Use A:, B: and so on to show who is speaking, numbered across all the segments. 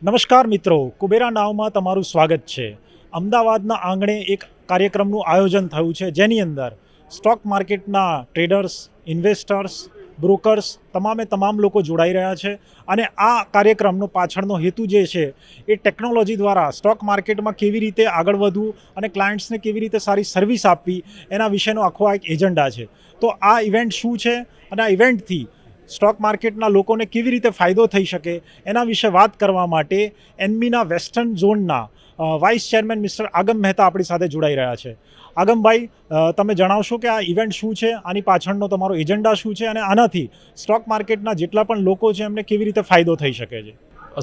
A: નમસ્કાર મિત્રો, કુબેરા નાવમાં તમારું સ્વાગત છે. અમદાવાદના આંગણે એક કાર્યક્રમનું આયોજન થયું છે, જેની અંદર સ્ટોક માર્કેટના ટ્રેડર્સ, ઇન્વેસ્ટર્સ, બ્રોકર્સ તમામ લોકો જોડાઈ રહ્યા છે. અને આ કાર્યક્રમનો પાછળનો હેતુ જે છે એ ટેકનોલોજી દ્વારા સ્ટોક માર્કેટમાં કેવી રીતે આગળ વધવું અને ક્લાયન્ટ્સને કેવી રીતે સારી સર્વિસ આપવી એના વિશેનો આખો એક એજન્ડા છે. તો આ ઇવેન્ટ શું છે અને આ ઇવેન્ટથી સ્ટોક માર્કેટના લોકોને કેવી રીતે ફાયદો થઈ શકે એના વિશે વાત કરવા માટે એનમીના વેસ્ટર્ન ઝોનના વાઇસ ચેરમેન મિસ્ટર આગમ મહેતા આપણી સાથે જોડાઈ રહ્યા છે. આગમભાઈ, તમે જણાવશો કે આ ઇવેન્ટ શું છે, આની પાછળનો તમારો એજન્ડા શું છે અને આનાથી સ્ટોક માર્કેટના જેટલા પણ લોકો છે એમને કેવી રીતે ફાયદો થઈ શકે છે?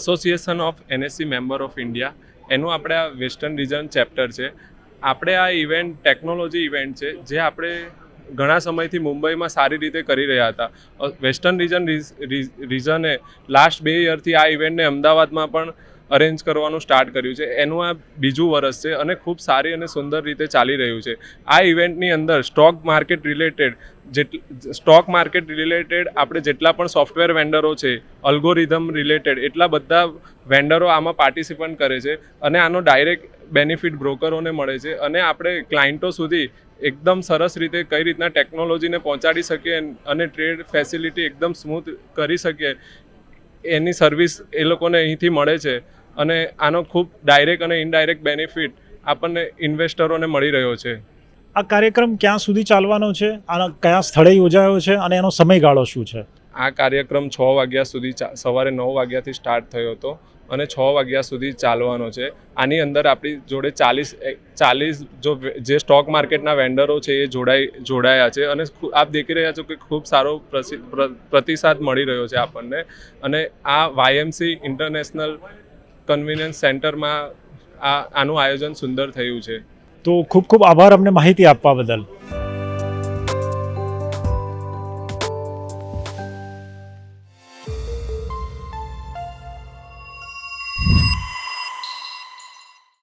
B: Association of NSC member of India એનું આપણે આ વેસ્ટર્ન રિજન ચેપ્ટર છે. આપણે આ ઇવેન્ટ ટેકનોલોજી ઇવેન્ટ છે જે આપણે ઘણા સમયથી મુંબઈમાં સારી રીતે કરી રહ્યા હતા. વેસ્ટર્ન રિજને લાસ્ટ 2 યરથી આ ઇવેન્ટને અમદાવાદમાં પણ અરેન્જ કરવાનું સ્ટાર્ટ કર્યું છે. એનું આ બીજું વર્ષ છે અને ખૂબ સારી અને સુંદર રીતે ચાલી રહ્યું છે. આ ઇવેન્ટની અંદર સ્ટોક માર્કેટ રિલેટેડ આપણે જેટલા પણ સોફ્ટવેર વેન્ડરો છે, અલ્ગોરિધમ રિલેટેડ એટલા બધા વેન્ડરો આમાં પાર્ટિસિપન્ટ કરે છે અને આનો ડાયરેક્ટ બેનિફિટ બ્રોકરોને મળે છે. અને આપણે ક્લાયન્ટો સુધી એકદમ સરસ રીતે કઈ રીતના ટેકનોલોજીને પહોંચાડી શકીએ અને ટ્રેડ ફેસિલિટી એકદમ સ્મૂથ કરી શકીએ એની સર્વિસ એ લોકોને અહીંથી મળે છે. અને આનો ખૂબ ડાયરેક્ટ અને ઇનડાયરેક્ટ બેનિફિટ આપણને ઇન્વેસ્ટરોને મળી રહ્યો છે.
A: આ કાર્યક્રમ ક્યાં સુધી ચાલવાનો છે, આના કયા સ્થળે યોજાયો છે અને એનો સમયગાળો શું છે?
B: આ કાર્યક્રમ 6 વાગ્યા સુધી સવારે 9 વાગ્યાથી સ્ટાર્ટ થયો હતો અને 6 વાગ્યા સુધી ચાલવાનો છે. આની અંદર આપણી જોડે 40 જે સ્ટોક માર્કેટના વેન્ડરો છે એ જોડાયા છે અને આપ દેખી રહ્યા છો કે ખૂબ સારો પ્રતિસાદ મળી રહ્યો છે આપણને. અને આ વાયએમસી ઇન્ટરનેશનલ કન્વીનિયન્સ સેન્ટરમાં આનું આયોજન સુંદર થયું છે.
A: તો ખૂબ ખૂબ આભાર અમને માહિતી આપવા બદલ.